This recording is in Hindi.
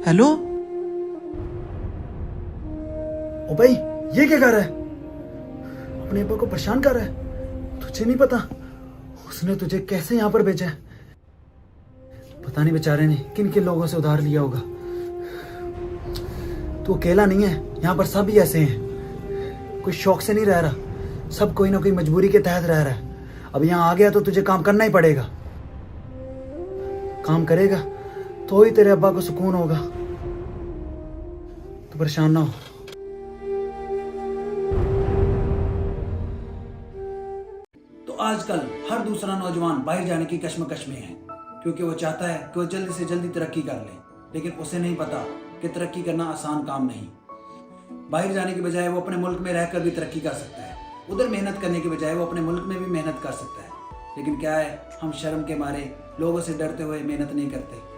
हेलो। ओ भाई, ये क्या कर रहा है? अपने अब्बा को परेशान कर रहा है। तुझे नहीं पता उसने तुझे कैसे यहाँ पर भेजा है? पता नहीं बेचारे ने किन किन लोगों से उधार लिया होगा। तू अकेला नहीं है, यहाँ पर सब ही ऐसे हैं। कोई शौक से नहीं रह रहा, सब कोई ना कोई मजबूरी के तहत रह रहा है। अब यहाँ आ गया तो तुझे काम करना ही पड़ेगा। काम करेगा तो ही तेरे अब्बा को सुकून होगा। तू परेशान ना हो। तो आजकल हर दूसरा नौजवान बाहर जाने की कश्मकश में है, क्योंकि वो चाहता है कि वो जल्दी से जल्दी तरक्की कर ले, लेकिन उसे नहीं पता कि तरक्की करना आसान काम नहीं। बाहर जाने के बजाय वो अपने मुल्क में रहकर भी तरक्की कर सकता है। उधर मेहनत करने के बजाय वो अपने मुल्क में भी मेहनत कर सकता है। लेकिन क्या है, हम शर्म के मारे लोगों से डरते हुए मेहनत नहीं करते।